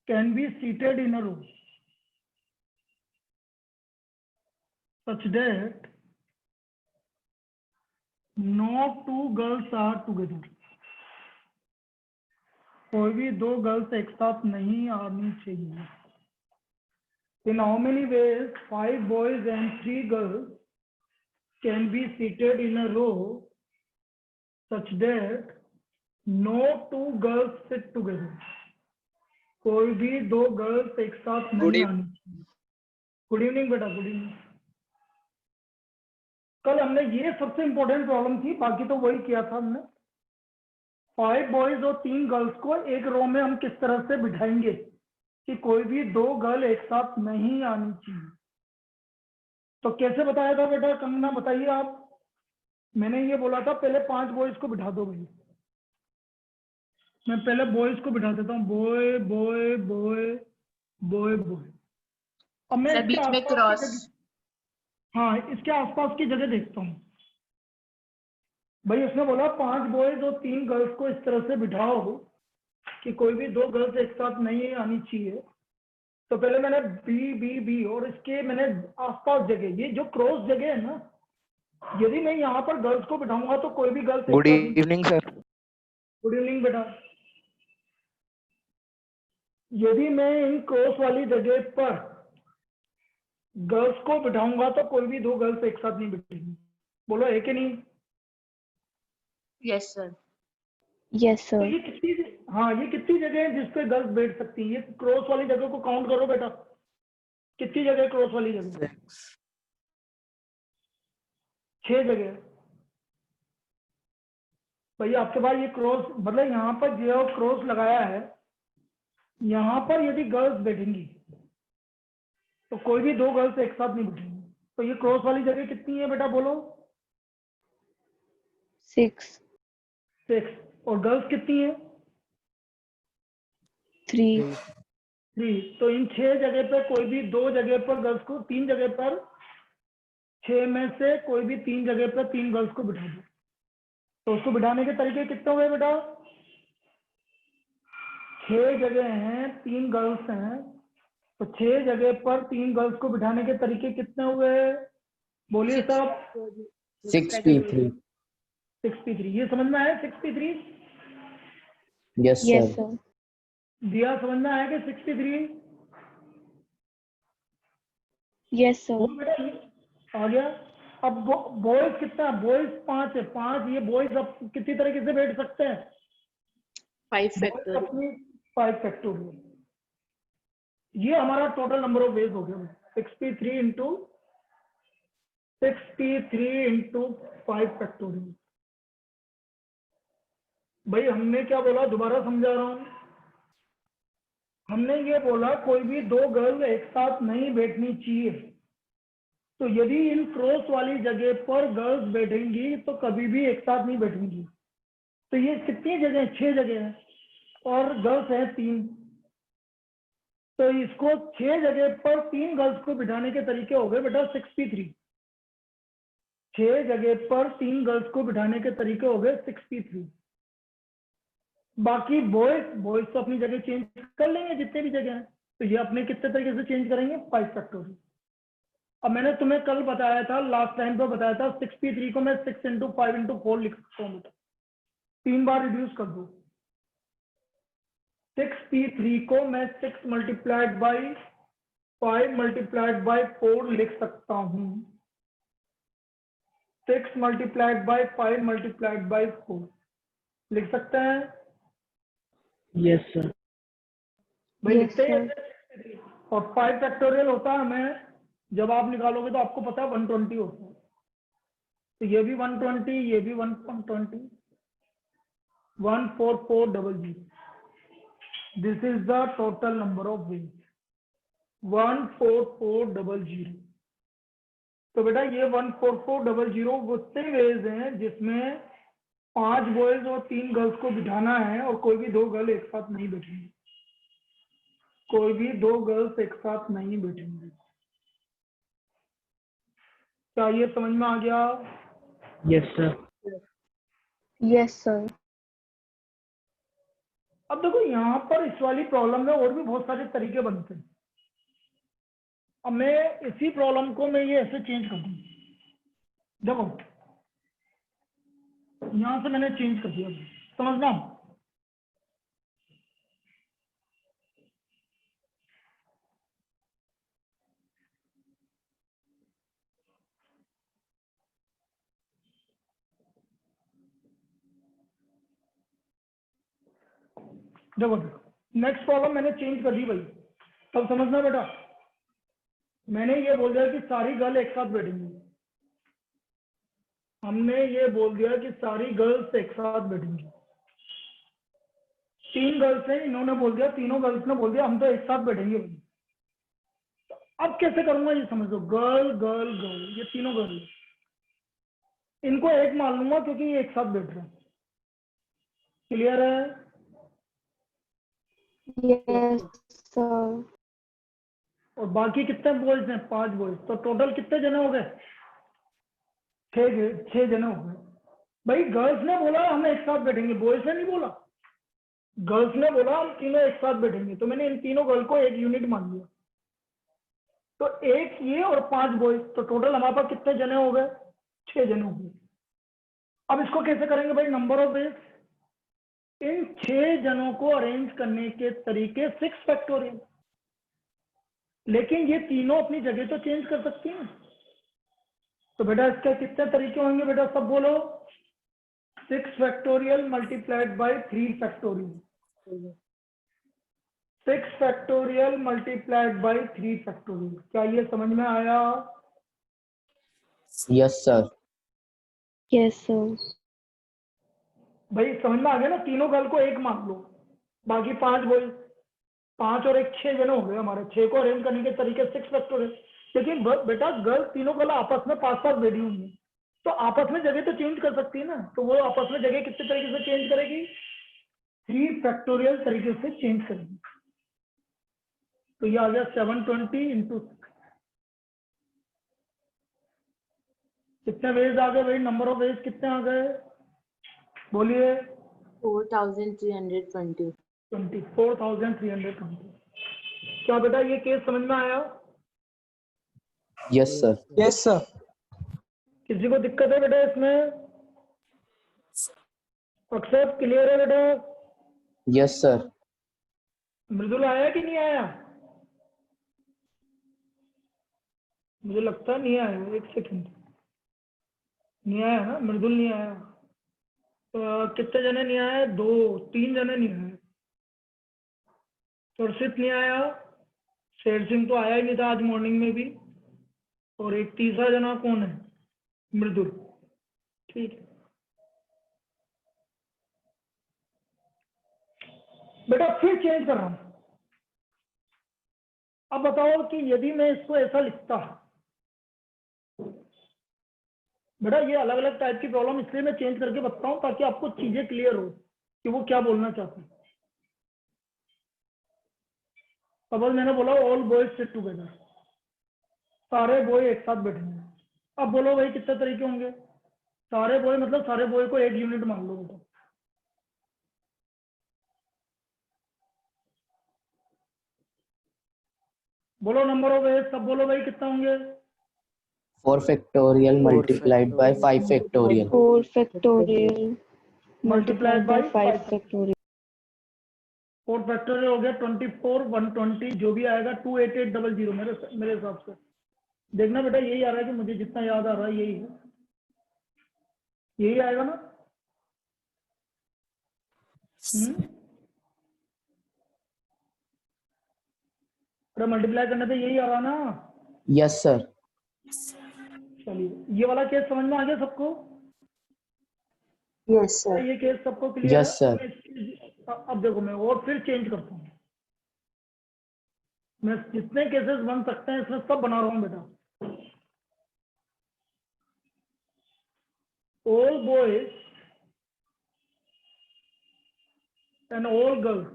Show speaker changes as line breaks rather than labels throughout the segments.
can be seated in a row such that no two girls are together. कोई भी दो girls एक साथ नहीं आनी चाहिए. In how many ways 5 boys and 3 girls can be seated in a row such that no two girls sit together? कोई भी दो गर्ल्स एक साथ नहीं आनी चाहिए. गुड इवनिंग बेटा, गुड इवनिंग. कल हमने ये सबसे इंपॉर्टेंट प्रॉब्लम थी, बाकी तो वही किया था हमने. 5 बॉयज और 3 गर्ल्स को एक रो में हम किस तरह से बिठाएंगे कि कोई भी दो गर्ल एक साथ नहीं आनी चाहिए. तो कैसे बताया था बेटा? कंगना बताइए आप. मैंने ये बोला था पहले 5 बॉयज को बिठा दो भाई. मैं पहले बॉयज को बिठा देता हूँ. Boy boy boy boy boy. अब मैं
बीच में क्रॉस.
हाँ, इसके आसपास की जगह देखता हूँ भाई. उसने बोला 5 बॉयज और 3 गर्ल्स को इस तरह से बिठाओ कि कोई भी दो गर्ल्स एक साथ नहीं आनी चाहिए. तो पहले मैंने बी बी बी और इसके मैंने आसपास जगह, ये जो क्रॉस जगह है ना, यदि मैं यहाँ पर गर्ल्स को बिठाऊंगा तो कोई भी girls.
Good evening sir.
Good evening बेटा. यदि मैं इन क्रॉस वाली जगह पर गर्ल्स को बिठाऊंगा तो कोई भी दो गर्ल्स एक साथ नहीं बिठेंगी. बोलो है कि नहीं?
Yes sir.
यस
तो
सर.
ये कितनी जगह है जिस पे गर्ल्स बैठ सकती हैं? ये क्रॉस वाली जगह को काउंट करो बेटा. कितनी जगह क्रॉस वाली जगह? 6 जगह. भाई आपके पास ये क्रॉस, मतलब यहाँ पर जो क्रॉस लगाया है, यहाँ पर यदि गर्ल्स बैठेंगी तो कोई भी दो गर्ल्स एक साथ नहीं बैठेंगी. तो ये क्रॉस वाली जगह कितनी है बेटा? बोलो.
6.
और गर्ल्स कितनी है?
3.
3. तो इन 6 जगह पर कोई भी दो जगह पर गर्ल्स को, 3 जगह पर, 6 में से कोई भी 3 जगह पर 3 गर्ल्स को बिठा दो. तो उसको बिठाने के तरीके कितने हुए बेटा? 6 जगह हैं, 3 गर्ल्स हैं, तो 6 जगह पर 3 गर्ल्स को बिठाने के तरीके कितने हुए? बोलिए साहब.
6p3.
6p3. ये समझ में आया 6p3?
Yes
yes
sir.
Sir.
दिया समझ में आया कि 6p3?
Yes sir.
आ गया. अब बॉयज कितना? बॉयज 5 है. 5 ये बॉयज अब कितनी तरीके से बैठ सकते हैं?
5 फैक्टोरियल.
अपनी 5 फैक्टोरियल. ये हमारा टोटल नंबर ऑफ वेज हो गया. 6p3 into 5 factorial. भाई हमने क्या बोला? दोबारा समझा रहा हूं. हमने ये बोला कोई भी दो गर्ल एक साथ नहीं बैठनी चाहिए. तो यदि इन क्रॉस वाली जगह पर गर्ल्स बैठेंगी तो कभी भी एक साथ नहीं बैठेंगी. तो ये कितनी जगह? 6 जगह है और गर्ल्स है 3. तो इसको 6 जगह पर 3 गर्ल्स को बिठाने के तरीके हो गए बेटा 6p3. 6 जगह पर 3 गर्ल्स को बिठाने के तरीके हो गए 6p3. बाकी बॉयज तो अपनी जगह चेंज कर लेंगे जितने भी जगह हैं. तो ये अपने कितने तरीके से चेंज करेंगे? 5 फैक्टोरियल. अब मैंने तुम्हें कल बताया था, लास्ट टाइम पर बताया था, 6p3 को मैं 6 इंटू 5 इंटू 4 लिख सकता हूँ बेटा. 3 बार रिड्यूस कर दो. 6p3 को मैं 6 मल्टीप्लाइड बाई 5 मल्टीप्लाइड बाई 4 लिख सकता हूँ. 6 मल्टीप्लाइड बाई 5 मल्टीप्लाइड बाई 4 लिख सकते हैं?
Yes sir.
भाई
Yes,
लिखते हैं.
sir.
और 5 फैक्टोरियल होता है हमें, जब आप निकालोगे तो आपको पता है 120 होता है. तो ये भी 120, ये भी 120. 14400. This is the total number of ways. 14400. तो बेटा ये 14400 वो से वेज हैं जिसमें 5 बॉयज और 3 गर्ल्स को बिठाना है और कोई भी दो गर्ल एक साथ नहीं बैठेंगी. कोई भी दो गर्ल्स एक साथ नहीं बैठेंगी. क्या ये समझ में आ गया?
Yes sir.
Yes sir.
अब देखो यहाँ पर इस वाली प्रॉब्लम में और भी बहुत सारे तरीके बनते हैं। अब मैं इसी प्रॉब्लम को मैं ये ऐसे चेंज कर दूँ। देखो यहाँ से मैंने चेंज कर दिया, समझना। देखो नेक्स्ट प्रॉब्लम मैंने चेंज कर दी भाई, तब समझना बेटा। मैंने ये बोल दिया कि सारी गर्ल एक साथ बैठेंगी, हमने ये बोल दिया कि सारी गर्ल्स एक साथ बैठेंगी। 3 गर्ल्स हैं, इन्होंने बोल दिया, तीनों गर्ल्स ने बोल दिया हम तो एक साथ बैठेंगे भाई। तो अब कैसे करूंगा ये समझ लो, गर्ल गर्ल गर्ल, ये तीनों गर्ल, इनको एक मान लूंगा क्योंकि ये एक साथ बैठ रहे हैं। क्लियर है?
Yes, sir.
और बाकी कितने बॉयज हैं? 5 बॉयज, तो टोटल कितने जने हो गए? 6 जने हो गए भाई। गर्ल्स ने बोला हम एक साथ बैठेंगे, बॉयज ने नहीं बोला। गर्ल्स ने बोला हम तीनों एक साथ बैठेंगे, तो मैंने इन तीनों गर्ल को एक यूनिट मान लिया। तो एक ये और 5 बॉयज, तो टोटल हमारे पास कितने जने हो गए? 6 जने हो गए। अब इसको कैसे करेंगे भाई? Number of ways. इन 6 जनों को अरेंज करने के तरीके 6 फैक्टोरियल, लेकिन ये तीनों अपनी जगह तो चेंज कर सकती हैं। तो बेटा इसके कितने तरीके होंगे बेटा? सब बोलो। 6 factorial multiplied by 3 factorial. 6 factorial multiplied by 3 factorial. क्या ये समझ में आया?
Yes, sir.
Yes, sir.
भाई समझ में आ गया ना? तीनों गर्ल को एक मान लो, बाकी 5 बॉयज, 5 और 1 6 जने हो गए हमारे। 6 को अरेंज करने के तरीके 6 फैक्टोरियल। लेकिन बेटा गर्ल, तीनों गर्ल आपस में 5-5 बैठी होंगी, तो आपस में जगह तो चेंज कर सकती है ना। तो वो आपस में जगह कितने तरीके से चेंज करेगी? 3 फैक्टोरियल तरीके से चेंज करेगी। तो ये आ गया 720 इंटू 6। कितने वेज आ गए भाई? नंबर ऑफ वेज कितने आ गए? बोलिए।
4320.
24,320। क्या बेटा ये केस समझ में आया?
Yes, sir.
Yes, sir.
किसी को दिक्कत है बेटा इसमें? अक्षर क्लियर है बेटा?
Yes, sir.
मृदुल आया कि नहीं आया? मुझे लगता नहीं आया। एक सेकंड, नहीं आया ना? मृदुल नहीं आया। कितने जने नहीं आए? 2-3 जने नहीं आए। तुर्षित नहीं आया, शेर सिंह तो आया ही नहीं था आज मॉर्निंग में भी, और एक तीसरा जना कौन है? मृदुल। ठीक है बेटा, फिर चेंज कर रहा हूं। अब बताओ कि यदि मैं इसको ऐसा लिखता, बेटा ये अलग अलग टाइप की प्रॉब्लम इसलिए मैं चेंज करके बताता हूं ताकि आपको चीजें क्लियर हो कि वो क्या बोलना चाहते हैं। सपोज मैंने बोला ऑल बॉयज सिट टुगेदर, सारे बॉय एक साथ बैठेंगे। अब बोलो भाई कितने तरीके होंगे? सारे बॉय मतलब सारे बॉय को एक यूनिट मान लो बेटा। बोलो नंबर ऑफ वेज, सब बोलो भाई कितना होंगे?
4 factorial multiplied by 5 factorial.
4 factorial
Multiplied
multiplied
by
by 5
5
factorial.
4 factorial हो गया 24, 120, जो भी आएगा 28800 मेरे हिसाब से। देखना बेटा यही आ रहा है कि मुझे जितना याद आ रहा है यही है, यही आएगा ना? मल्टीप्लाई करने पे यही आ रहा ना?
Yes, sir.
चलिए ये वाला केस समझ में आ गया सबको?
Yes, sir.
ये केस सबको क्लियर
Yes, sir.
है? अब देखो मैं और फिर चेंज करता हूँ। मैं जितने केसेस बन सकते हैं इसमें सब बना रहा हूँ बेटा। All boys and all girls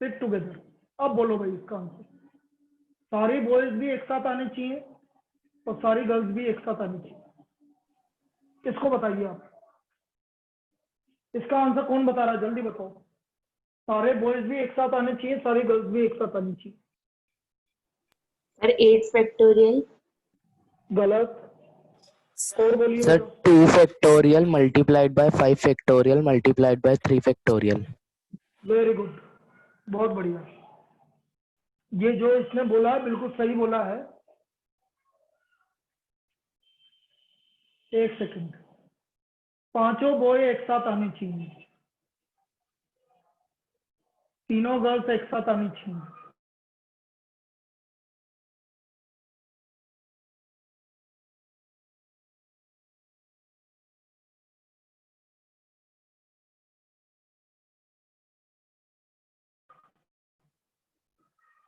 sit together. अब बोलो भाई इसका आंसर। सारी बॉयज भी एक साथ आने चाहिए और सारी गर्ल्स भी एक साथ आनी चाहिए। इसको बताइए आप, इसका आंसर कौन बता रहा है? जल्दी बताओ। सारे बॉयज भी एक साथ आने चाहिए, सारी गर्ल्स भी एक साथ आनी चाहिए।
Sir, 8 factorial.
गलत। और बोलिए
Sir,
बेटा।
2 factorial multiplied by 5 factorial multiplied by 3 factorial.
Very good, बहुत बढ़िया। ये जो इसने बोला है बिल्कुल सही बोला है। एक सेकंड, पांचों बॉय एक साथ आने चाहिए, तीनों गर्ल्स एक साथ आनी चाहिए।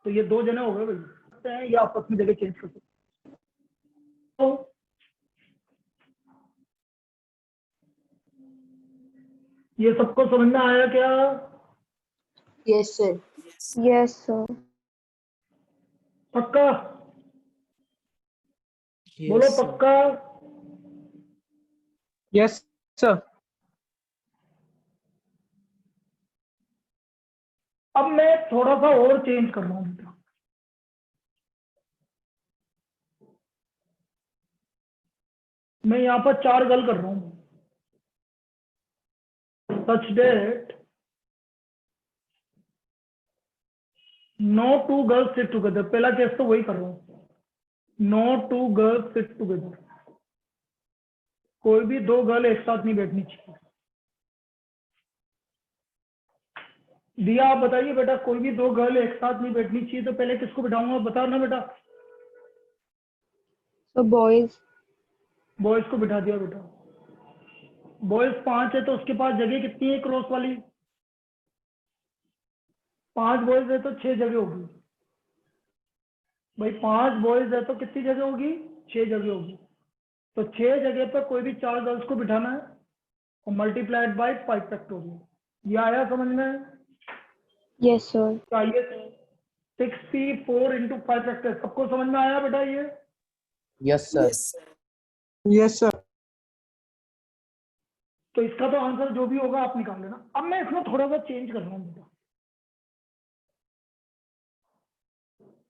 तो ये दो जने हो गए भाई, ये आपस में जगह चेंज कर सकते हैं। तो ये सबको समझ में आया क्या?
Yes, sir.
Yes, sir.
पक्का? बोलो पक्का।
Yes, sir.
अब मैं थोड़ा सा और चेंज कर रहा हूँ बेटा। मैं यहाँ पर 4 गर्ल कर रहा हूँ। Such that no 2 girls sit together, पहला केस तो वही कर रहा हूँ। नो 2 गर्ल्स सिट टुगेदर, कोई भी 2 गर्ल एक साथ नहीं बैठनी चाहिए। दिया आप बताइए बेटा, कोई भी 2 गर्ल एक साथ नहीं बैठनी चाहिए, तो पहले किसको बिठाऊंगा बताओ ना बेटा।
So boys.
बॉयज को बिठा दिया बेटा। बॉयज 5 है तो उसके पास जगह कितनी है क्रॉस वाली? 5 बॉयज है तो 6 जगह होगी भाई। 5 बॉयज है तो कितनी जगह होगी? 6 जगह होगी। तो 6 जगह पर कोई भी 4 गर्ल्स को बिठाना है और मल्टीप्लाइड बाय 5 फैक्टोरियल। ये आया समझ में?
Yes, sir.
चाहिए 64 इंटू 5 फैक्टर, सबको समझ में आया बेटा ये?
Yes, sir.
Yes, sir.
तो इसका तो आंसर जो भी होगा आप निकाल लेना। अब मैं इसमें थोड़ा सा चेंज कर रहा हूँ बेटा,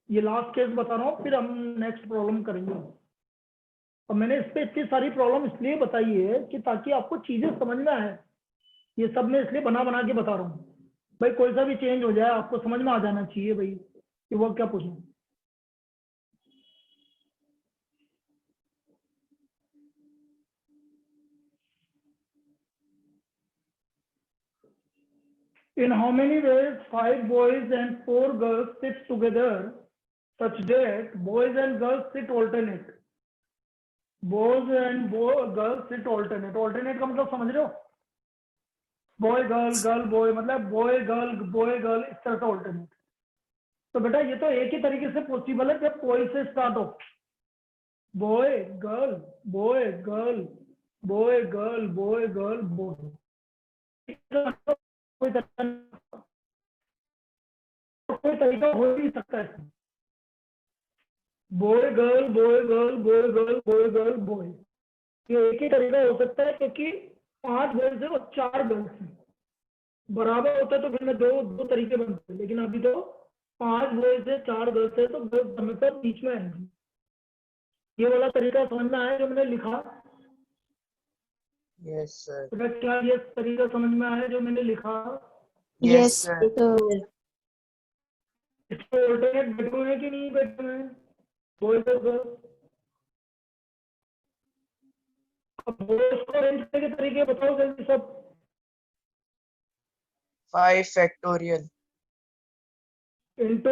ये लास्ट केस बता रहा हूँ, फिर हम नेक्स्ट प्रॉब्लम करेंगे। और मैंने इस पे इतनी सारी प्रॉब्लम इसलिए बताई है कि ताकि आपको चीजें समझ में आए। ये सब मैं इसलिए बना बना के बता रहा हूँ भाई, कोई सा भी चेंज हो जाए आपको समझ में आ जाना चाहिए भाई कि वो क्या पूछना। In how many ways 5 boys and 4 girls sit together such that boys and girls sit alternate? Boys and girls sit alternate. Alternate का मतलब समझ रहे हो? बॉय गर्ल गर्ल बॉय, मतलब बॉय गर्ल इस तरह से ऑल्टरनेट। तो बेटा ये तो एक ही तरीके से पॉसिबल है जब बॉय से स्टार्ट हो। Boy girl boy girl boy girl boy girl boy, कोई तरीका हो ही सकता है। Boy girl boy girl boy girl boy girl boy, ये एक ही तरीका हो सकता है क्योंकि 5 बॉयज है और 4 गर्ल्स हैं। बराबर होता है तो फिर मैं दो तरीके बनते हैं, लेकिन अभी तो 5 बॉयज है 4 गर्ल्स है तो गर्ल्स हमेशा बीच में आएंगी। ये वाला तरीका समझ में आया जो मैंने लिखा?
Yes, sir.
तो क्या ये तरीका समझ में आया जो मैंने लिखा?
Yes, sir.
इसको ऑल्टरनेट बैठे हुए हैं कि नहीं बैठे हुए हैं बॉयज और गर्ल्स? अब बॉयज को अरेंज करने के तरीके बताओ जल्दी सब।
5 factorial.
Into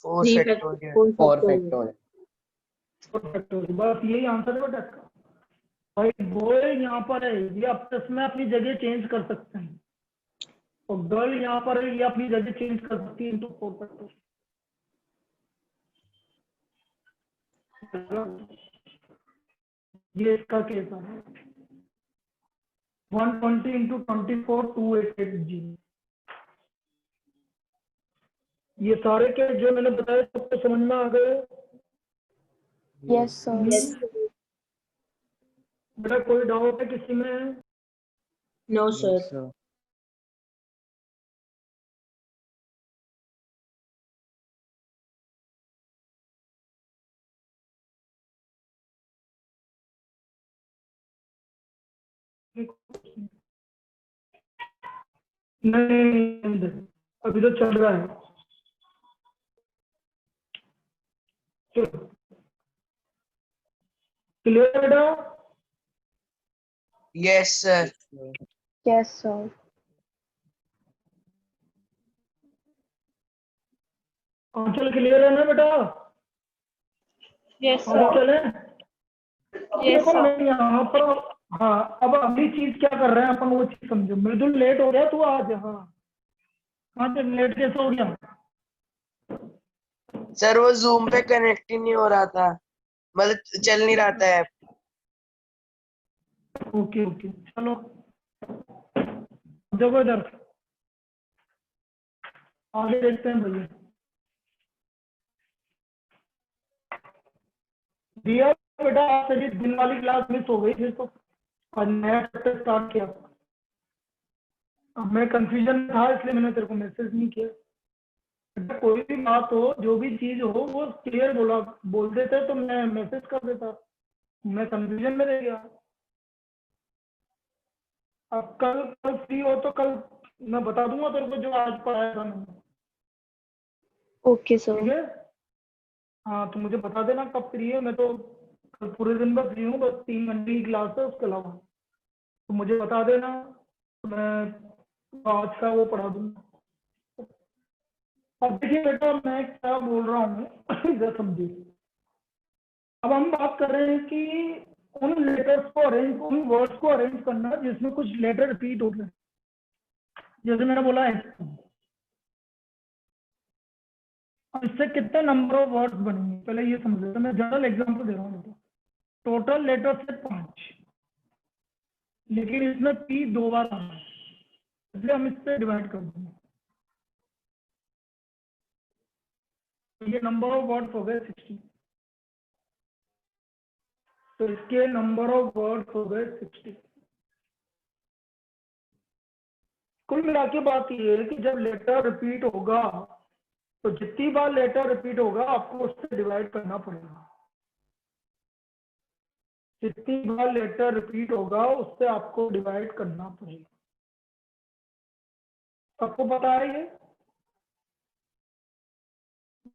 4
3
factorial.
4 factorial.
Factorial, बस यही आंसर है बेटा इसका। भाई बॉय यहाँ पर है, ये आपस में अपनी जगह चेंज कर सकते हैं, और गर्ल यहाँ पर है, ये अपनी जगह चेंज कर सकती है इंटू 4 फैक्टोरियल। ये इसका केस है 120 इंटू 24 2880। ये सारे केस जो मैंने बताया सबको समझ में आ गए?
Yes, sir.
Yes, sir.
बेटा कोई डाउट है किसी में?
No, sir.
Yes, sir.
नहीं, अभी तो चल रहा है। क्लियर बेटा?
Yes, sir.
Yes, sir.
आंचल क्लियर है ना बेटा?
Yes,
आगे
sir.
चले?
Yes,
देखो
sir.
मैं यहाँ पर, हाँ अब अगली चीज क्या कर रहे हैं अपन वो चीज समझो। मृदुल लेट हो गया तू आज? हाँ हाँ, तो लेट कैसे हो गया?
सर वो जूम पे कनेक्ट ही नहीं हो रहा था, मतलब चल नहीं रहा था ऐप।
ओके ओके, चलो देखो इधर, आगे देखते हैं भैया। दिया बेटा, आज तेरी दिन वाली क्लास मिस हो गई फिर तो, आज नया चैप्टर स्टार्ट किया। अब मैं कंफ्यूजन में था इसलिए मैंने तेरे को मैसेज नहीं किया। बेटा कोई भी बात हो, जो भी चीज हो, वो क्लियर बोल देते तो मैं मैसेज कर देता। मैं कंफ्यूजन में रह गया। अब कल कल फ्री हो तो कल मैं बता दूंगा तेरे को जो आज पढ़ाया था मैंने।
Okay,
ठीक
sir.
है? हाँ तो मुझे बता देना कब फ्री है। मैं तो कल पूरे दिन में फ्री हूँ, बस 3 घंटे की क्लास है, उसके अलावा तो मुझे बता देना, तो मैं आज का वो पढ़ा दूंगा। अब देखिए बेटा मैं क्या बोल रहा हूँ इधर समझिए। अब हम बात कर रहे हैं कि उन लेटर्स को अरेंज, उन वर्ड्स को अरेंज करना जिसमें कुछ लेटर रिपीट हो गए। जैसे मैंने बोला है, अब इससे कितने नंबर ऑफ वर्ड्स बनेंगे पहले ये समझ लेते हैं। मैं जनरल एग्जांपल दे रहा हूँ। टोटल लेटर्स है 5, लेकिन इसमें पी 2 बार आ रहा है, इसलिए हम इससे डिवाइड कर देंगे। तो ये नंबर ऑफ वर्ड्स हो गए 60, तो इसके नंबर ऑफ वर्ड्स हो गए 60। कुल मिला के बात ये है कि जब लेटर रिपीट होगा तो जितनी बार लेटर रिपीट होगा आपको उससे डिवाइड करना पड़ेगा। जितनी बार लेटर रिपीट होगा उससे आपको डिवाइड करना पड़ेगा। सबको पता है ये?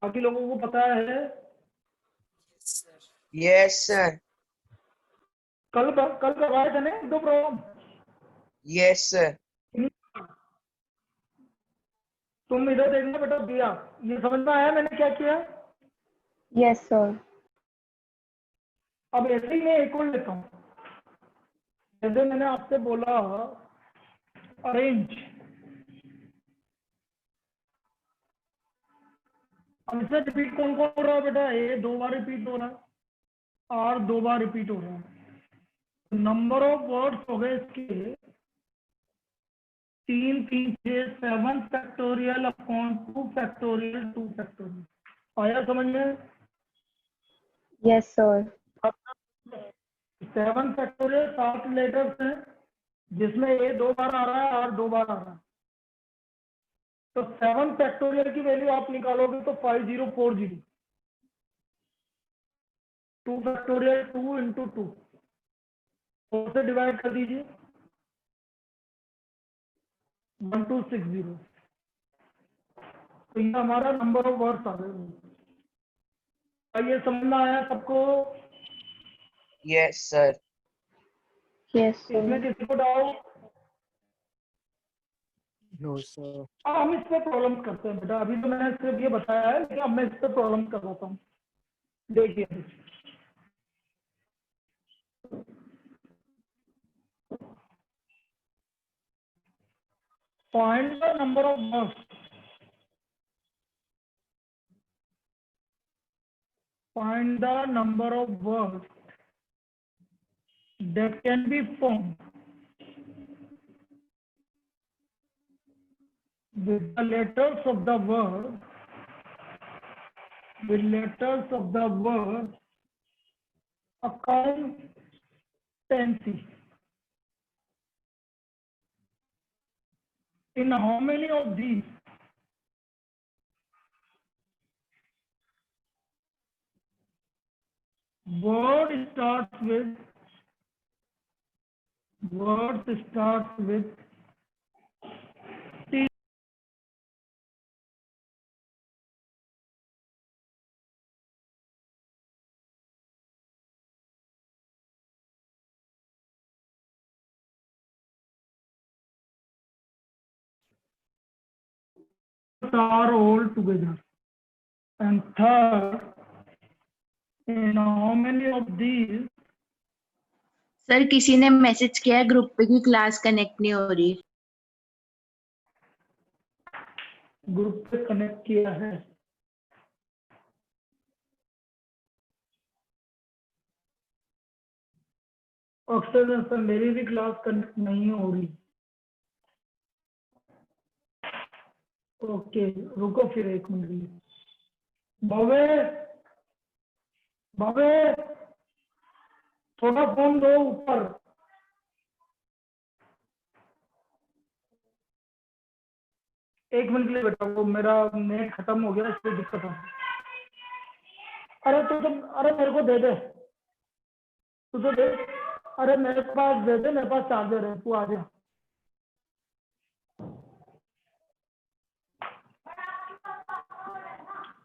बाकी लोगों को पता है?
Yes, sir.
कल करवाए थे ना 1-2 प्रॉब्लम?
Yes, sir.
तुम इधर देखना बेटा, दिया ये समझ में आया मैंने क्या किया?
Yes, sir.
अब ऐसे ही मैं एक और लेता हूँ। जैसे मैंने आपसे बोला अरेंज, अब इसमें रिपीट कौन कौन हो रहा है बेटा? ए 2 बार रिपीट हो रहा है, आर 2 बार रिपीट हो रहा है। नंबर ऑफ वर्ड्स हो गए इसके 3 3 6 7 फैक्टोरियल अपॉन 2 फैक्टोरियल 2 फैक्टोरियल। आया समझ में?
Yes, sir.
7 फैक्टोरियल 7 लेटर्स हैं, जिसमें ए 2 बार आ रहा है, आर 2 बार आ रहा है। तो 7 फैक्टोरियल की वैल्यू आप निकालोगे तो 5040। 2 फैक्टोरियल 2 इंटू 2, 4 से डिवाइड कर दीजिए, 1260। तो ये हमारा नंबर ऑफ वर्ड्स आ गए। ये समझ में आया सबको?
Yes, sir.
Yes,
इसमें
sir.
किसी को डाउट?
No, sir.
हम इस पे प्रॉब्लम करते हैं बेटा। अभी तो मैंने सिर्फ ये बताया है, लेकिन अब मैं इस पे प्रॉब्लम करवाता हूँ। देखिए find the number of words, find the number of words that can be formed with the letters of the word, with letters of the word accountancy. In how many of these word starts with are all together. And third, in how many of these
sir किसी ने message किया है group पे कि class connect नहीं हो रही.
Group पे कनेक्ट किया है? अक्सर सर मेरी भी क्लास कनेक्ट नहीं हो रही. ओके रुको फिर एक मिनट. भवे भवे थोड़ा फोन दो ऊपर. एक मिनट के लिए बेटा, वो मेरा नेट खत्म हो गया, इसलिए दिक्कत है. अरे तुम अरे मेरे को दे दे, तू तो दे. अरे मेरे पास दे दे, मेरे पास चार्जर है, तू आ जा.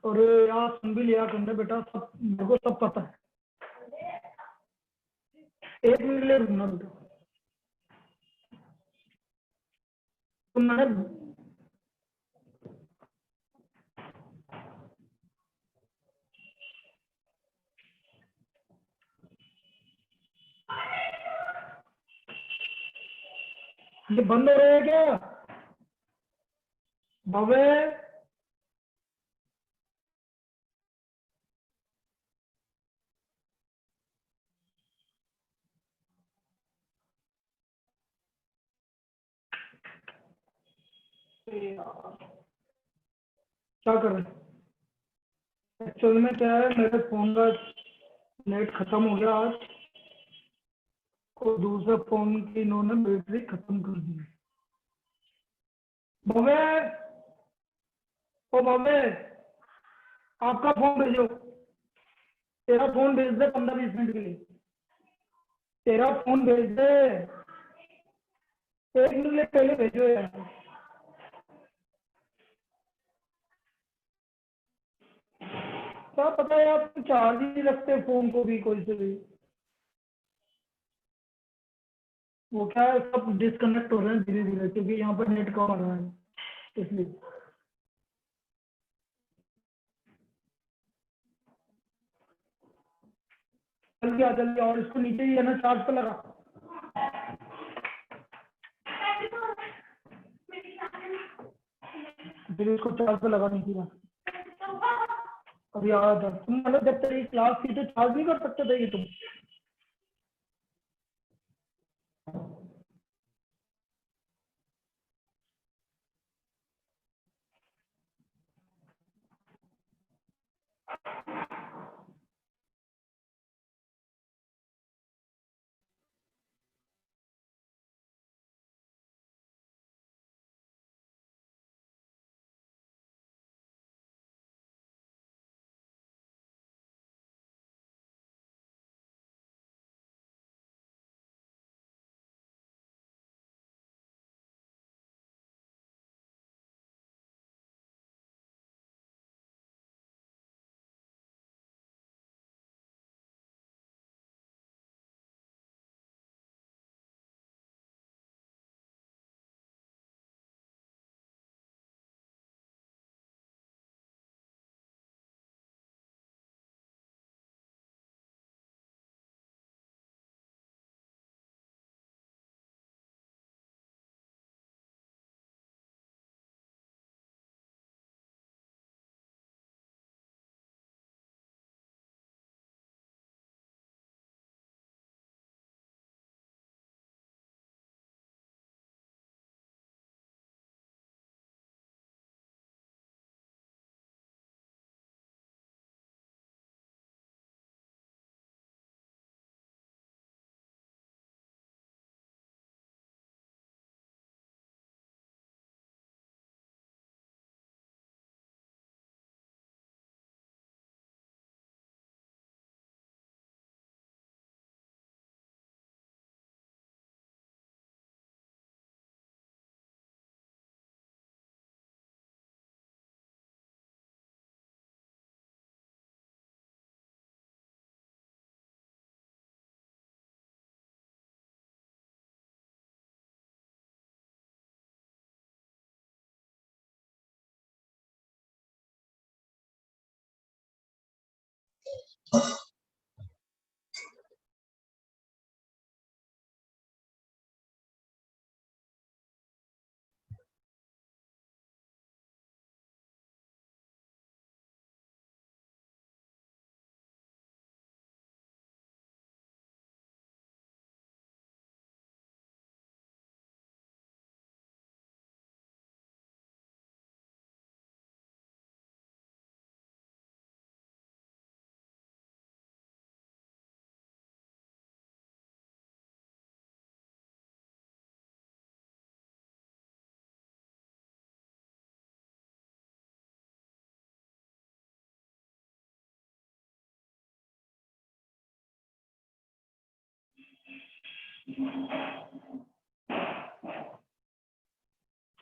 अरे यार सुन भी लिया करने बेटा, सब मेरे को सब पता है. एक मिनट के लिए रुकना बेटा. तुम मैंने ये बंद हो रहे हैं क्या भवे? क्या कर रहे हैं? एक्चुअल में क्या है, मेरे फोन का नेट खत्म हो गया आज, और दूसरे फोन की इन्होंने बैटरी खत्म कर दी. भवे ओ भवे, आपका फोन भेजो. तेरा फोन भेज दे 15-20 मिनट के लिए. तेरा फोन भेज दे, 1 मिनट के लिए पहले भेजो यार. क्या पता है आप चार्ज ही नहीं रखते फोन को भी कोई से भी. वो क्या है, सब डिस्कनेक्ट हो रहे हैं धीरे धीरे, क्योंकि यहाँ पर नेट कम आ रहा है इसलिए. जल्दी आ जल्दी, और इसको नीचे ही है ना चार्ज पे लगा. फिर इसको चार्ज पे लगा नहीं किया. अभी आ था तुम, मतलब जब तेरी क्लास थी तो चार्ज नहीं कर सकते थे ये तुम?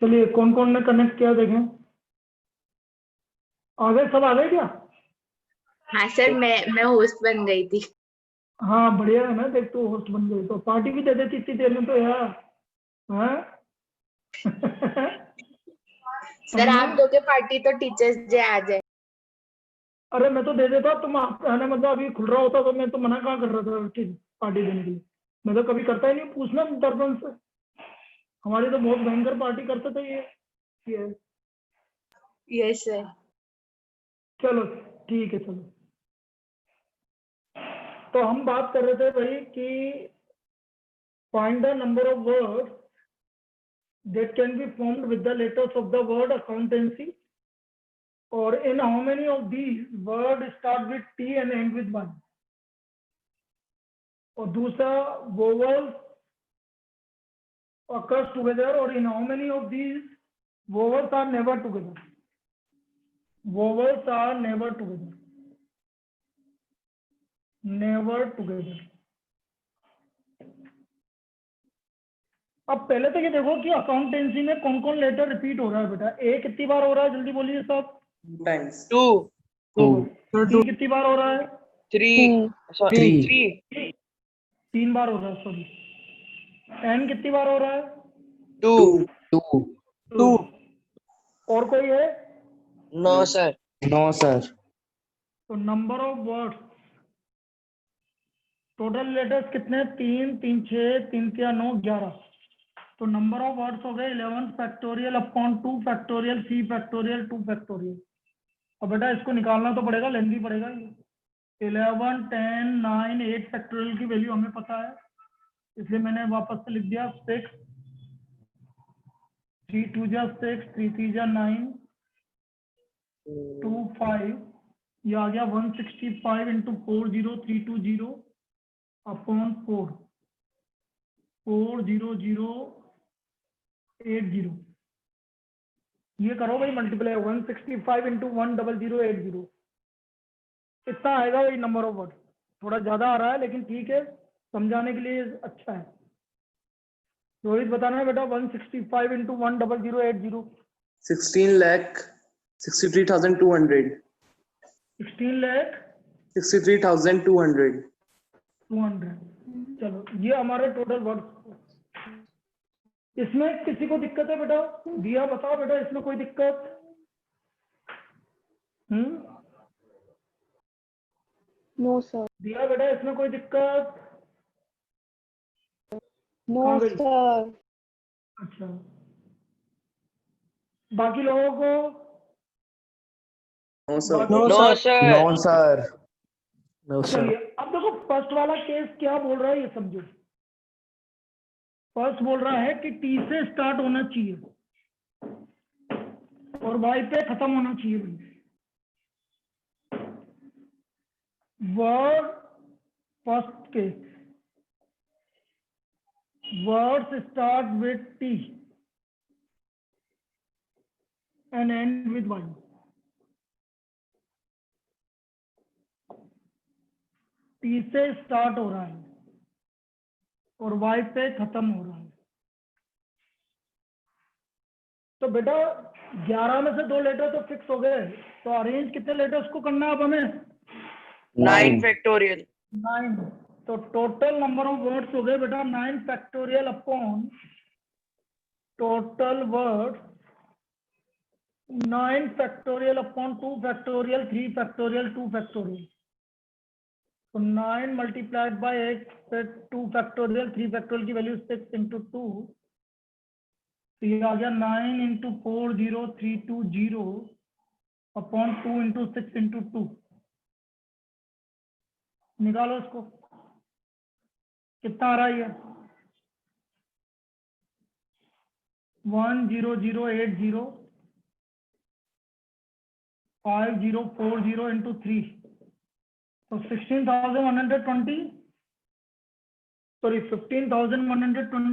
चलिए कौन कौन ने कनेक्ट किया देखें। आ गए, सब आ गए क्या?
हाँ सर, मैं होस्ट बन गई थी।
हाँ बढ़िया है ना, देख तू होस्ट बन गई तो पार्टी भी दे देती इतनी देर में तो यार। हाँ
सर आप दोगे पार्टी तो टीचर्स डे आ जाए।
अरे मैं तो दे देता, तुम है ना, मतलब अभी खुल रहा होता तो मैं तो मना कहाँ कर रहा था कि पार्टी देने के लिए। मैं तो कभी करता ही नहीं, पूछना दर्पण से। हमारी तो बहुत भयंकर पार्टी करते थे ये।
Yes sir.
चलो ठीक है, चलो। तो हम बात कर रहे थे भाई कि find the number of words that can be formed with the letters of the word accountancy, or in how many of these words start with T and end with 1. और दूसरा vowels occurs together, or in how many of these vowels are never together. Vowels are never together. Never together. अब पहले तो ये देखो कि accountancy में कौन कौन लेटर रिपीट हो रहा है बेटा। ए कितनी बार हो रहा है, जल्दी बोलिए सब।
times
2,
2 कितनी बार हो रहा है?
3, sorry, 3,
3 बार हो रहा है, सॉरी। एन कितनी बार हो रहा है?
2,
2। और कोई है?
no sir,
No, sir.
तो number of words, total letters कितने? 3 3 6 3 3 9 11। तो नंबर ऑफ वर्ड्स हो गए 11 factorial upon 2 factorial 3 factorial 2 factorial. अब बेटा इसको निकालना तो पड़ेगा, लेंदी पड़ेगा ये। 11 10 9 8 फैक्टोरियल की वैल्यू हमें पता है, इसलिए मैंने वापस से लिख दिया 6 3 2 जा 6 3 3 जा 9 2 5। ये आ गया 165 इंटू 40320 अपॉन 4 40080। ये करो भाई मल्टीप्लाई, 165 इंटू 10080। इतना आएगा भाई नंबर ऑफ वर्ड। थोड़ा ज्यादा आ रहा है लेकिन ठीक है, समझाने के लिए अच्छा है। रोहित बताना है बेटा, 165 इंटू 10080।
16,63,200
16 लाख
63,200
200। चलो ये हमारे टोटल वर्ड। इसमें किसी को दिक्कत है बेटा? दिया बताओ बेटा, इसमें कोई दिक्कत?
No, sir.
दिया बेटा, इसमें कोई दिक्कत?
No,
कहाँ गई?
sir.
अच्छा, बाकी लोगों को?
no sir
no
बाकी
sir,
No, sir. No, sir.
चलिए अब देखो फर्स्ट वाला केस क्या बोल रहा है ये समझो। फर्स्ट बोल रहा है कि टी से स्टार्ट होना चाहिए और वाई पे खत्म होना चाहिए। Word, first case, words start with T and end with Y. T से स्टार्ट हो रहा है और वाई पे खत्म हो रहा है। तो बेटा 11 में से 2 लेटर तो फिक्स हो गए, तो अरेंज कितने लेटर्स को करना है अब हमें?
9 factorial,
9। तो टोटल नंबर ऑफ वर्ड्स हो गए बेटा 9 factorial upon total words 9 factorial upon 2 factorial 3 factorial 2 factorial. तो 9 मल्टीप्लाइड बाय 8 फिर 2 फैक्टोरियल 3 फैक्टोरियल की वैल्यू 6 इंटू 2। तो ये आ गया 9 इंटू 40320 अपॉन 2 इंटू 6 इंटू 2। निकालो इसको, कितना आ रहा है ये? 10080 5040 इंटू 3। तो 16,120, सॉरी 15,120।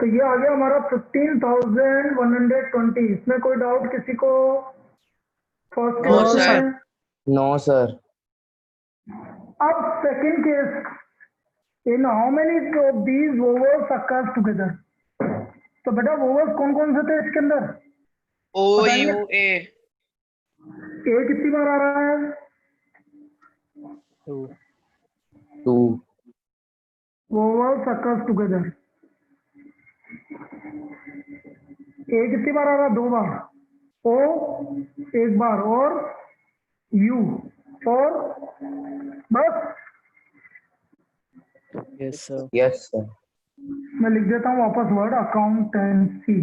तो ये आ गया हमारा 15,120। इसमें कोई डाउट किसी को? First
No,
case
sir.
में।
No, sir.
अब second case, in how many of these vowels occurs together? तो बेटा वोवल्स कौन कौन से थे इसके अंदर?
O
बताइए।
U A.
ए कितनी बार आ रहा है?
2.
Vowels occurs together. ए कितनी बार आ रहा है? 2 बार। ओ 1 बार और यू और बस।
Yes, sir.
Yes, sir.
मैं लिख देता हूँ वापस वर्ड अकाउंटेंसी।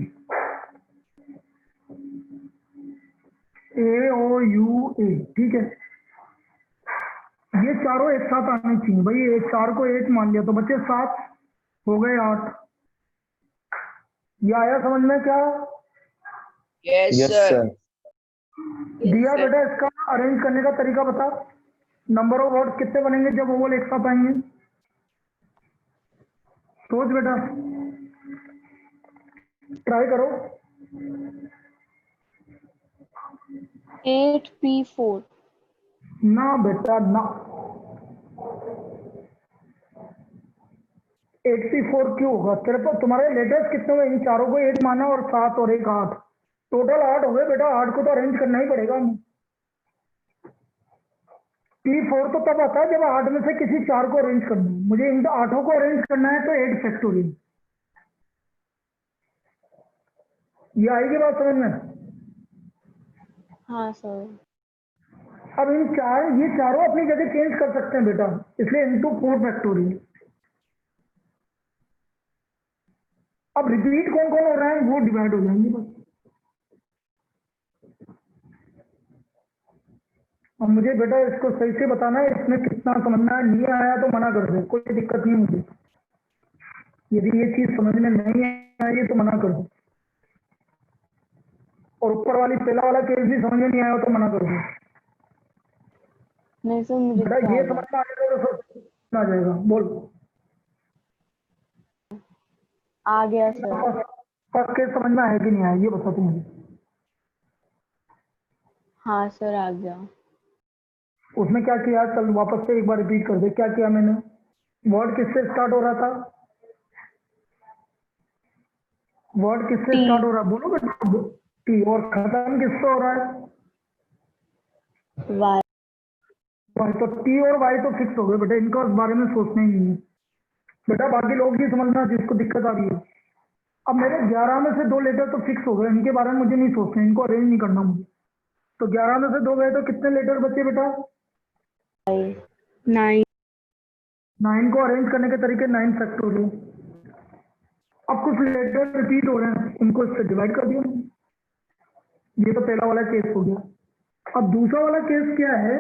AOUA, ठीक है। ये चारों एक साथ आने चाहिए भाई। ये 4 को 1 मान लिया तो बच्चे 7 हो गए 8। ये आया समझ में क्या?
Yes,
Yes,
sir.
sir.
दिया बेटा इसका अरेंज करने का तरीका बता। नंबर ऑफ वर्ड्स कितने बनेंगे जब ओवल एक साथ आएंगे? सोच बेटा, ट्राई करो।
8P4.
ना बेटा ना, 84 क्यों होगा? तेरे पास तुम्हारे लेटर्स कितने हुए? इन चारों को 1 माना और 7 और 1 8, टोटल 8 हो गए बेटा। 8 को तो अरेंज करना ही पड़ेगा हमें। P4 तो तब आता है जब 8 में से किसी 4 को अरेंज करना है। मुझे इन 8 को अरेंज करना है तो 8 फैक्टोरियल। ये आएगी बात समझ में?
हाँ सर।
अब ये चारों अपनी जगह चेंज कर सकते हैं बेटा, इसलिए इनटू 4 फैक्टोरियल। अब रिपीट कौन कौन हो रहा है वो डिवाइड हो जाएंगे बस। अब मुझे बेटा इसको सही से बताना है, इसमें कितना समझना है। नहीं आया तो मना कर दे, कोई दिक्कत नहीं मुझे। यदि ये चीज समझ में नहीं आई तो मना कर दो। और ऊपर वाली पहला वाला केस भी समझ में नहीं आया तो मना कर दो।
नहीं सर मुझे
बेटा
क्या
ये
आएगा?
समझ में आ जाएगा तो सब आ जाएगा। बोल।
आ गया सर।
फर्स्ट केस समझ में आया कि नहीं आया ये बता तू मुझे।
हाँ सर आ गया।
उसमें क्या किया? चल वापस से एक बार रिपीट कर दे। क्या किया मैंने? वर्ड किससे स्टार्ट हो रहा था? वर्ड किससे
T.
स्टार्ट हो रहा है? बोलो बेटा। टी। और खत्म किससे हो रहा है?
Y.
वाई। तो टी और वाई तो फिक्स हो गए बेटा, इनका उस बारे में सोचना ही नहीं है बेटा। बाकी लोग ही समझना जिसको दिक्कत आ रही है। अब मेरे 11 में से 2 लेटर तो फिक्स हो गए, इनके बारे में मुझे नहीं सोचना, इनको अरेंज नहीं करना मुझे। तो 11 में से 2 गए तो कितने लेटर बचे बेटा?
9.
9 को अरेंज करने के तरीके 9 फैक्टोरियल। अब कुछ लेटर रिपीट हो रहे हैं, उनको इससे डिवाइड कर दिया। ये तो पहला वाला केस हो गया। अब दूसरा वाला केस क्या है?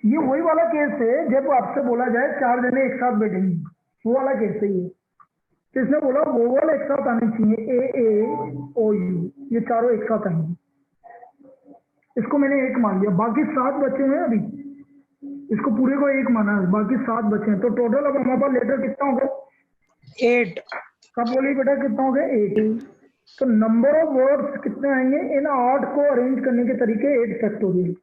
ये वही वाला केस है जब आपसे बोला जाए 4 जने एक साथ बैठेंगे, वो वाला केस है ये। तो इसने बोला वोवल एक साथ आने चाहिए, AAOU, ये चारों एक साथ आएंगे। इसको मैंने 1 मान लिया, बाकी 7 बचे हैं अभी। इसको पूरे को 1 माना है, बाकी 7 बचे हैं। तो टोटल अब हमारे पास लेटर कितना हो गया?
8.
सब बोलिए बेटा कितना हो गया? 8। तो नंबर ऑफ वर्ड्स कितने आएंगे? इन 8 को अरेंज करने के तरीके 8 फैक्टोरियल।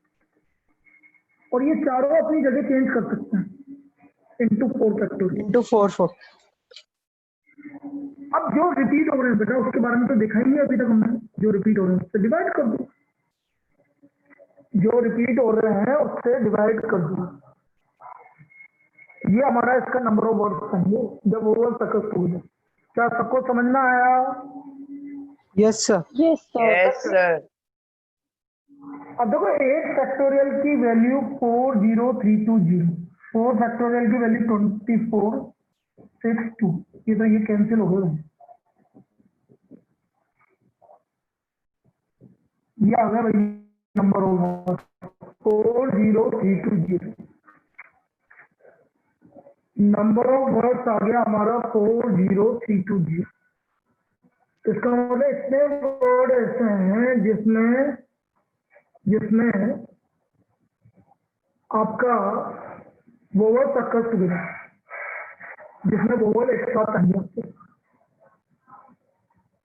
और ये चारों अपनी जगह चेंज कर सकते हैं इनटू 4 फैक्टोरियल।
Into 4.
अब जो रिपीट हो रहे हैं बेटा उसके बारे में तो देखा ही नहीं अभी तक हमने। जो रिपीट हो रहे हैं उससे डिवाइड कर दो। जो रिपीट हो रहे हैं उससे डिवाइड कर दो। ये हमारा इसका नंबर ऑफ वर्ड्स चाहिए जब ओवल सक्सेस हो जाए। क्या सबको समझ में आया?
Yes, sir.
Yes sir.
Yes, sir.
अब देखो 8 फैक्टोरियल की वैल्यू 40320, 4 फैक्टोरियल की वैल्यू 2462। ये तो ये कैंसिल हो गए। ये आ गया भाई number of 40320। Number of words आ गया हमारा 40320। इसका मतलब इतने वर्ड ऐसे हैं जिसमें आपका वोवल सक्सेस हुआ, जिसमें वोवल एक साथ आएंगे।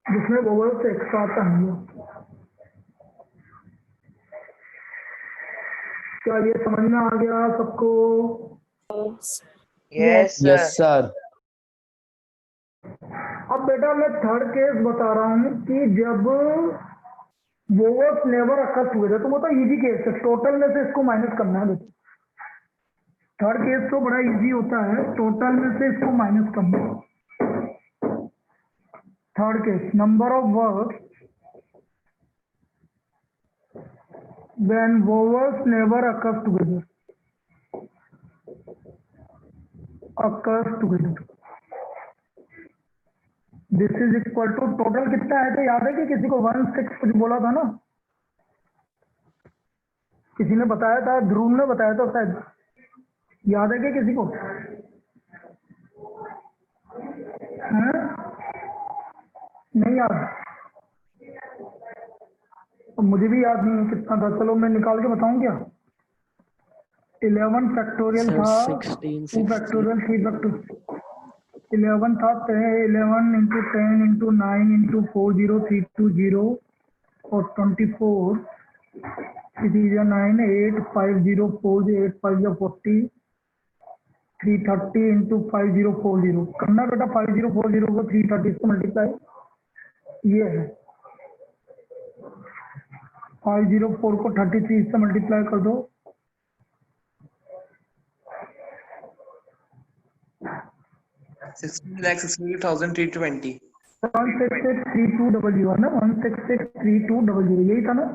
जिसमें वोवल्स एक साथ आएंगे। क्या ये समझ में आ गया सबको?
Yes
Yes,
sir.
sir.
अब बेटा मैं थर्ड केस बता रहा हूँ कि जब वोवल्स नेवर अकर टुगेदर, तो वो तो इजी केस है, टोटल में से इसको माइनस करना है बेटा। थर्ड केस तो बड़ा इजी होता है, टोटल में से इसको माइनस करना है। Third case, number of words when vowels never occurs together, this is equal to total कितना है? तो याद है कि किसी को 1/6 कुछ बोला था ना, किसी ने बताया था, ध्रुव ने बताया था शायद, याद है क्या किसी को? हैं? नहीं याद? तो मुझे भी याद नहीं है कितना था, चलो मैं निकाल के बताऊं क्या? 11 फैक्टोरियल
Sir,
था,
16,
2 फैक्टोरियल, 3 फैक्टोरियल, 11 था, 11 into 10 into 9 into 40320 और 24, it is a 9, 8, 5040, 8 5 40, 330 into 5040 करना बेटा। 5040 को 330 से मल्टीप्लाई, ये है 504 को 33 से मल्टीप्लाई कर दो,
16,63,320।
1663200 है ना, 1663200 यही था ना।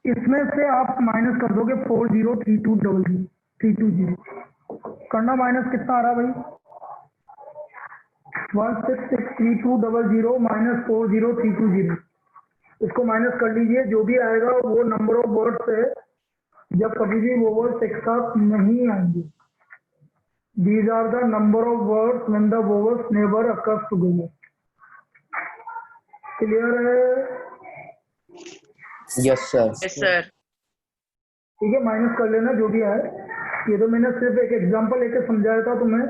इसमें से आप माइनस कर दोगे 403200 करना, माइनस कितना आ रहा भाई? 1663200 माइनस 40320, इसको माइनस कर लीजिए, जो भी आएगा वो नंबर ऑफ वर्ड्स है जब कभी भी वोवल्स एक साथ नहीं आएंगे। These are the number of words when the vowels never occurs together. Clear है?
Yes, sir.
Yes sir.
ठीक है, माइनस कर लेना जो भी आए। ये तो मैंने सिर्फ एक एग्जांपल लेके समझाया था तुम्हें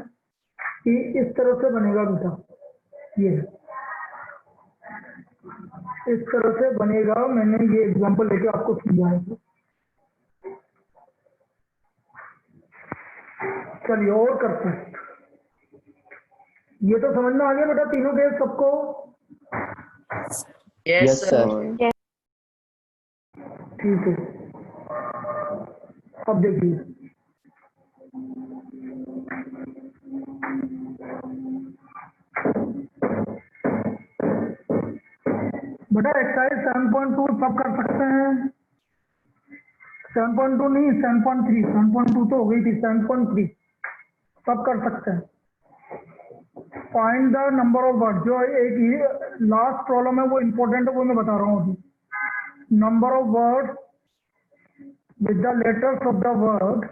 कि इस तरह से बनेगा बेटा, ये इस तरह से बनेगा, मैंने ये एग्जांपल लेके आपको समझाया था। चलिए और करते हैं। ये तो समझ में आ गया बेटा तीनों केस सबको?
Yes,
yes
sir.
सर।
ठीक है, अब देखिए बेटा, एक्सरसाइज 7.2 सब कर सकते हैं। 7.2 नहीं, 7.3, 7.2 तो हो गई थी, 7.3 सब कर सकते हैं। Find the number of word, जो एक लास्ट प्रॉब्लम है वो इंपॉर्टेंट है, वो मैं बता रहा हूँ अभी। Number of word with the letters of the word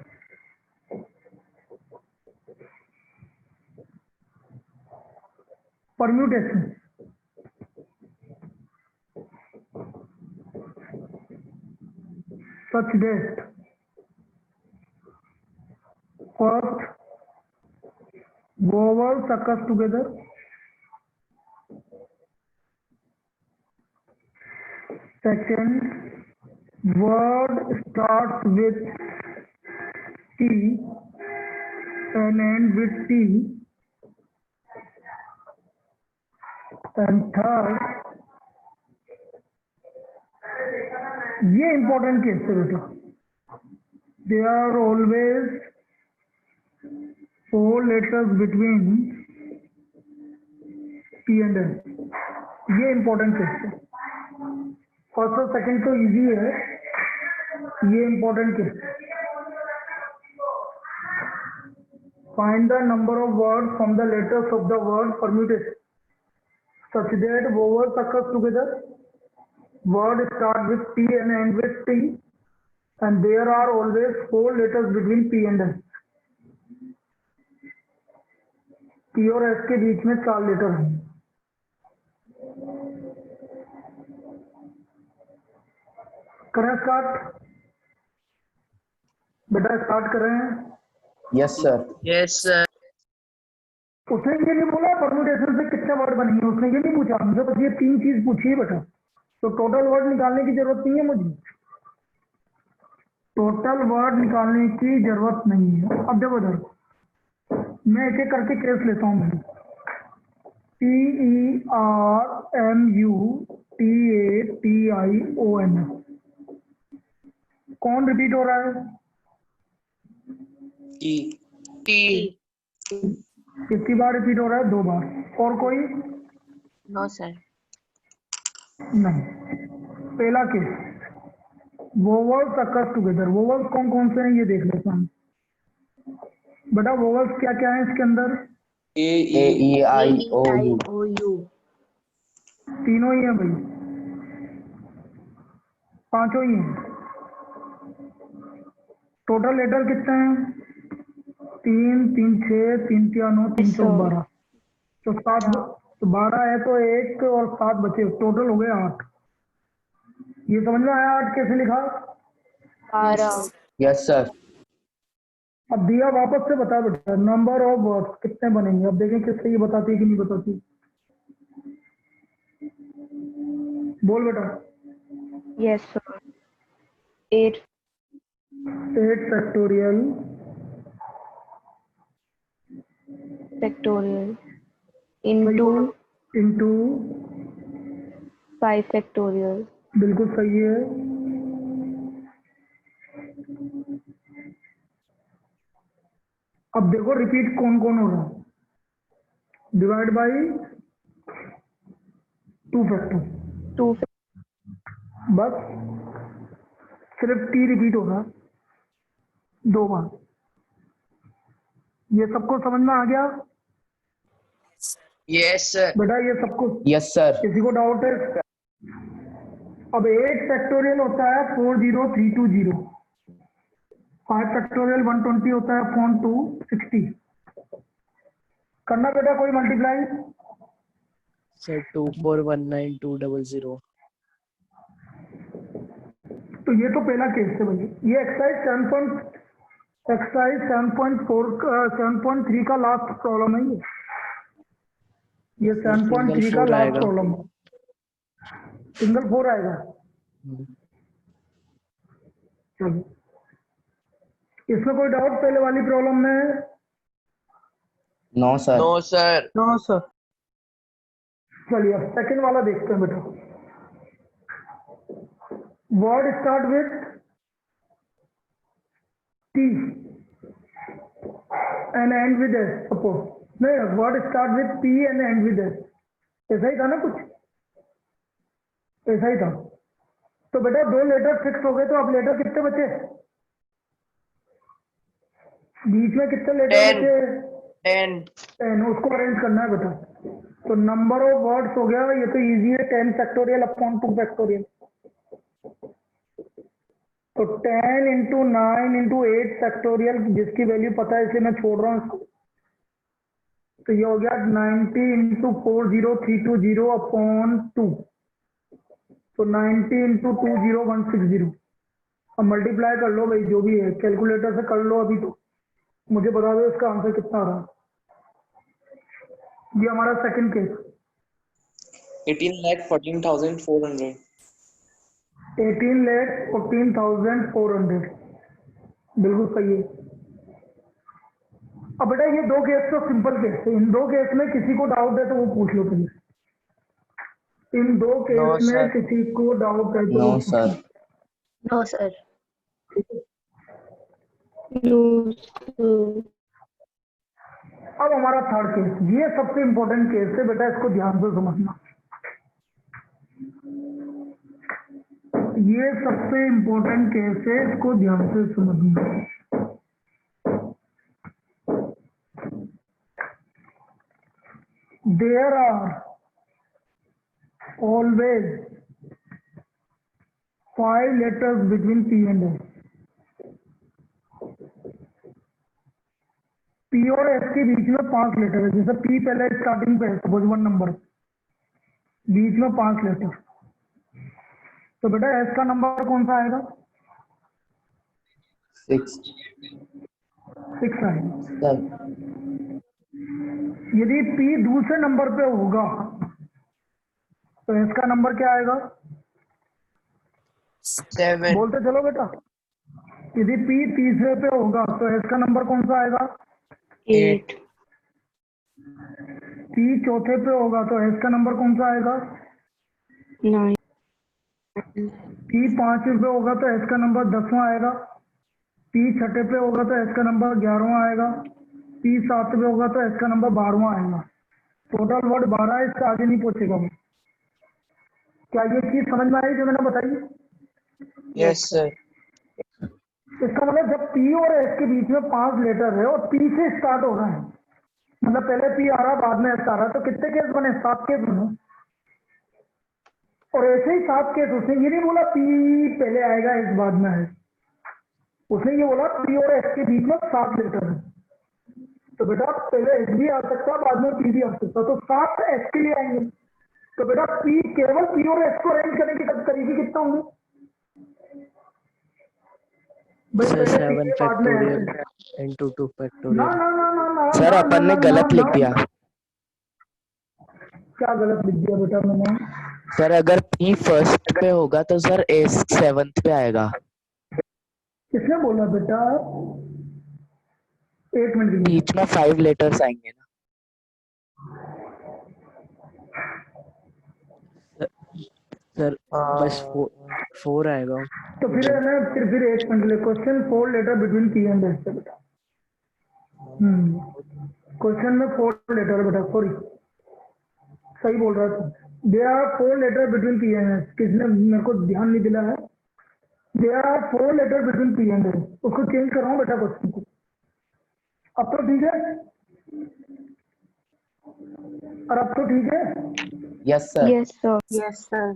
permutation, such that first vowels occurs together, second word starts with T and end with T, and third, ये इंपॉर्टेंट केस है बेटा, they are always 4 letters between P and N, ये important case है। First और second तो easy है, ये important case. Find the number of word from the letters of the word permutation such that vowels occurs together, word start with P and end with T, and there are always 4 letters between P and N. P और S के बीच में 4 letter हैं। करें start बेटा, start कर रहे हैं।
Yes, sir.
Yes sir.
उसने हमने ये नहीं बोला परम्यूटेशन से कितने वर्ड बनेंगे, उसने ये नहीं पूछा हमसे, बस ये 3 चीज पूछी है बेटा। तो टोटल वर्ड निकालने की जरूरत नहीं है मुझे, टोटल वर्ड निकालने की जरूरत नहीं है। अब देखो इधर मैं एक एक करके केस लेता हूँ। TERMUTATION, कौन रिपीट हो रहा है?
टी
कितनी बार रिपीट हो रहा है? 2 बार। और कोई?
No sir.
नहीं। पहला case, vowels occurs together. Vowels कौन कौन से हैं ये देख लेते हैं बेटा। वोवल्स क्या क्या है इसके अंदर?
ए
AEIOU।
तीनों ही है भाई, 5 ही हैं। टोटल लेटर कितने हैं? 3 3 6 3 3 9 3 4 12, तो 7, तो 12 है तो 1 और 7 बचे, टोटल हो गए 8। ये समझ में आया 8 कैसे लिखा?
12,
Yes, sir.
अब दिया वापस से बता बेटा, नंबर ऑफ वर्ड्स कितने बनेंगे। अब देखें किससे ये बताती है कि नहीं बताती। बोल बेटा।
yes sir, 8
8
factorial into
into,
5 factorial,
बिल्कुल सही है। अब देखो रिपीट कौन कौन हो रहा है। डिवाइड बाई 2 फैक्टर,
2
बस सिर्फ टी रिपीट होगा 2 बार। ये सबको समझ में आ गया
यस सर।
बेटा? ये सबको,
Yes, sir.
किसी को डाउट है? अब 8 फैक्टोरियल होता है 40320, 5 फैक्टोरियल 120 होता है 4 260। करना बेटा कोई मल्टीप्लाई।
Sir, 2419200.
तो ये तो पहला केस है भाई। ये एक्सरसाइज 7.3 का लास्ट प्रॉब्लम है। ये 7.3 का लास्ट प्रॉब्लम है। सिंगल 4 आएगा। चलो, इसमें कोई डाउट पहले वाली प्रॉब्लम में?
No, sir.
No sir.
No sir.
चलिए अब सेकंड वाला देखते हैं बेटा। Word start with T and end with S, suppose. नहीं, word start with P and end with S, ऐसा ही था ना कुछ? ऐसा ही था। तो बेटा 2 लेटर फिक्स हो गए, तो अब लेटर कितने बचे? बीच में कितने लेटर
10
बचे?
10
10। उसको अरेंज करना है बेटा। तो नंबर ऑफ वर्ड्स हो गया, ये तो इजी है, 10 फैक्टोरियल अपॉन 2 फैक्टोरियल। तो 10 इंटू 9 इंटू 8 फैक्टोरियल, जिसकी वैल्यू पता है इसलिए मैं छोड़ रहा हूँ इसको। तो ये हो गया 90 इंटू 40320 अपॉन 2, तो 90 इंटू 20160। अब मल्टीप्लाई कर लो भाई, जो भी है कैलकुलेटर से कर लो अभी। तो मुझे बता दो इसका आंसर कितना आ रहा है। ये हमारा सेकंड केस,
18,14,400।
18,14,400, बिल्कुल सही है। अब बेटा ये 2 केस तो सिंपल केस है। इन 2 केस में किसी को डाउट है तो वो पूछ लो पहले। इन 2
No,
केस में
sir.
किसी को डाउट है तो
No,
वो पूछ
sir.
लो।
No sir.
no
अब हमारा थर्ड केस, ये सबसे इंपॉर्टेंट केस है बेटा, इसको ध्यान से समझना। ये सबसे इंपॉर्टेंट केस है, इसको ध्यान से समझना। There are always 5 letters between P and S। P और S के बीच में 5 लेटर है। जैसे P पहले स्टार्टिंग पे है, सपोज 1 नंबर, बीच में 5 लेटर। तो बेटा S का नंबर कौन सा आएगा?
6.
6 आएगा।
7.
यदि P दूसरे नंबर पे होगा तो इसका नंबर क्या आएगा?
7,
बोलते चलो बेटा। यदि P तीसरे पे होगा तो इसका नंबर कौन सा आएगा?
8,
P चौथे पे होगा तो इसका नंबर कौन सा आएगा?
9.
P पांचवे पे होगा तो इसका नंबर 10वां आएगा। P छठे पे होगा तो इसका नंबर 11वां आएगा। P सातवें पे होगा तो इसका नंबर 12वां आएगा। टोटल वर्ड 12 है, इससे आगे नहीं पहुंचेगा वो। क्या ये चीज समझ में आई जो मैंने बताई?
yes sir,
इसका मतलब जब P और S के बीच में 5 लेटर है और P से स्टार्ट हो रहा है, मतलब पहले P आ रहा बाद में S आ रहा, तो कितने केस बने? 7 केस बने। और ऐसे ही 7 केस, उसने ये नहीं बोला P पहले आएगा S बाद में है, उसने ये बोला P और S के बीच में 7 लेटर है, तो बेटा पहले S भी आ सकता, बाद में P भी आ सकता, तो 7 S के लिए आएंगे। तो बेटा P केवल P और S को अरेंज करने के तरीके कितना होंगे? भाई
सर
पहले P
7
के बाद में
फैक्टोरियल
S।
into 2
ना
फैक्टोरियल।
ना ना ना ना
सर
ना
अपन ने
ना
गलत
ना
लिख दिया।
क्या गलत लिख दिया बेटा मैंने?
सर अगर P फर्स्ट पे होगा तो सर S 7th पे आएगा।
किसने बोला बेटा? एक मिनट दीजिए।
बीच में 5 लेटर्स आएंगे ना। सर बस 4 आएगा।
तो फिर है ना, फिर एक मिनट ले, question 4 letter between P and S है बेटा। क्वेश्चन में 4 लेटर है बेटा, सॉरी सही बोल रहा था। There are 4 letter between P and S। किसने मेरे को ध्यान नहीं दिला है? There are 4 letter between P and S। उसको चेंज कर रहा हूँ बेटा क्वेश्चन को। अब तो ठीक है? और अब तो ठीक है?
Yes sir.
Yes, sir.
yes sir,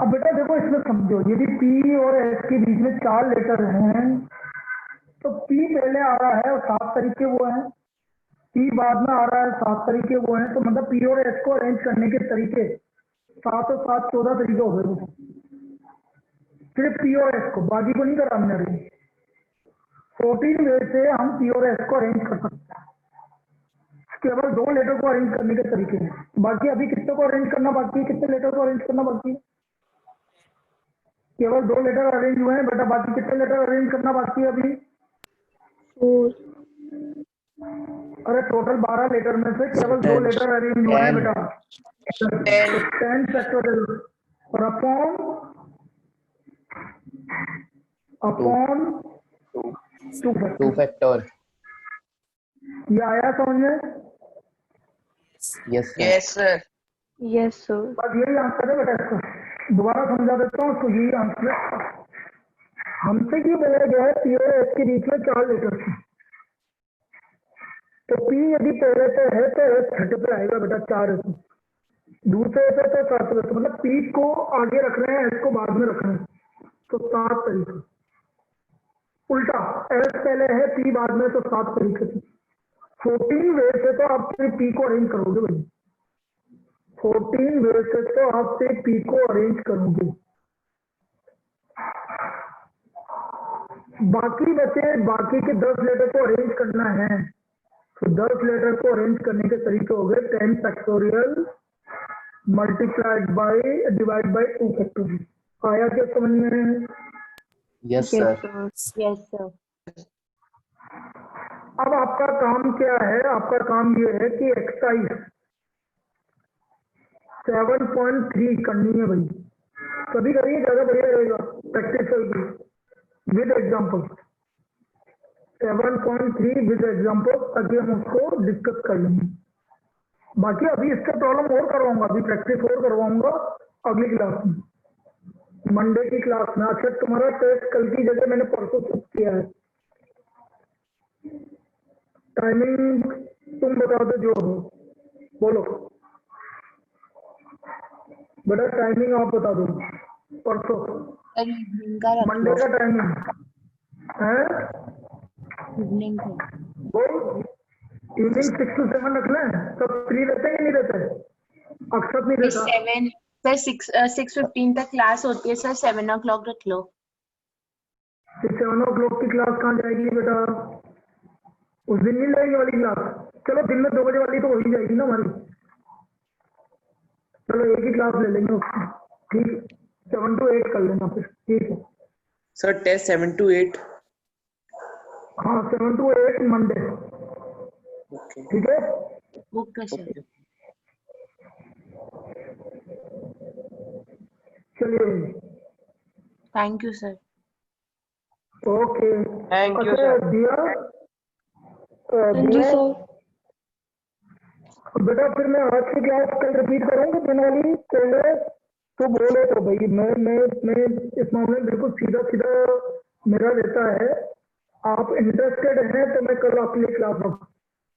अब बेटा देखो इसमें समझो, यदि P और S के बीच में 4 लेटर हैं तो P पहले आ रहा है और 7 तरीके वो हैं, P बाद में आ रहा है 7 तरीके वो हैं, तो मतलब P और S को अरेंज करने के तरीके 7 और 7 14 तरीके हो गए। सिर्फ P और S को, बाकी को नहीं करा हमने अभी। 14 वे से हम P और S को अरेंज कर सकते हैं, केवल 2 लेटर को अरेंज करने के तरीके हैं। बाकी अभी कितने को अरेंज करना बाकी है? कितने लेटर को अरेंज करना बाकी है? केवल 2 लेटर अरेंज हुए हैं बेटा, बाकी कितने लेटर अरेंज करना बाकी है अभी?
4.
अरे टोटल 12 लेटर में से केवल 2 लेटर अरेंज हुए हैं बेटा। 10 फैक्टोरियल और अपॉन 2 फैक्टोरियल।
फैक्टर।
ये आया समझ में?
Yes
yes sir,
Yes, sir.
बस यही आंसर है बेटा इसका। दोबारा समझा देता हूँ, तो यही आंसर है। हमसे क्यों बोला गया है P और S के बीच में 4 लेटर थे, तो P यदि पहले पे है तो S छठे पे आएगा बेटा, 4 है। दूसरे पे तो 7 पे, तो मतलब P को आगे रख रहे हैं, S को बाद में रख रहे हैं, तो 7 तरीके। उल्टा S पहले है P बाद में, तो 7 तरीके थे। 14 वे से तो आप फिर P को अरेंज करोगे भाई, 14 वे से तो आप फिर P को अरेंज करोगे। बाकी बचे, बाकी के 10 लेटर को अरेंज करना है, तो 10 लेटर को अरेंज करने के तरीके हो गए 10 factorial multiplied by divide by 2 factorial. आया क्या समझ में?
Yes
Yes,
sir.
sir.
yes sir,
अब आपका काम क्या है? आपका काम ये है कि एक्सरसाइज 7.3 करनी है भाई। कभी करिए, ज्यादा बढ़िया रहेगा, प्रैक्टिस होगी विद एग्जाम्पल। 7.3 विद एग्जाम्पल, ताकि हम उसको डिस्कस कर लेंगे। बाकी अभी इसका प्रॉब्लम और करवाऊंगा, अभी प्रैक्टिस और करवाऊंगा अगली क्लास में, मंडे की क्लास में। अच्छा तुम्हारा टेस्ट कल की जगह मैंने परसों शिफ्ट किया है। टाइमिंग तुम बता दो जो हो, बोलो बेटा, टाइमिंग आप बता दो। परसों
इवनिंग का रख
मंडे
लो,
का टाइमिंग है
इवनिंग का।
बोल। इवनिंग 6 to 7 रख लें, सब फ्री रहते हैं कि नहीं रहते? अक्षत नहीं रहता।
7 सर 6:15 तक क्लास होती है सर, 7 o'clock रख लो।
7 o'clock की क्लास कहाँ जाएगी बेटा? उस दिन नहीं लगेगी वाली क्लास? चलो दिन में 2 बजे वाली तो हो ही जाएगी ना हमारी। चलो एक ही क्लास ले लेंगे उसकी, ठीक है? 7 to 8 कर लेना फिर, ठीक है?
Sir test 7 to 8।
हाँ 7 to 8 मंडे,
ओके
ठीक है?
Okay sir.
चलिए,
thank you sir.
Okay.
Thank you
अच्छा
सर।
दिया,
हाँ जी
दिया,
सर।
बेटा फिर मैं आज की क्लास कल रिपीट करूंगा दिन वाली पहले तो बोले तो भाई मैं इस मामले में बिल्कुल सीधा सीधा मेरा रहता है। आप इंटरेस्टेड हैं तो मैं कल आपके लिए क्लास रखूँ,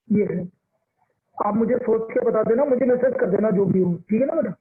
ये है। आप मुझे सोच के बता देना, मुझे मैसेज कर देना जो भी हो, ठीक है ना बेटा?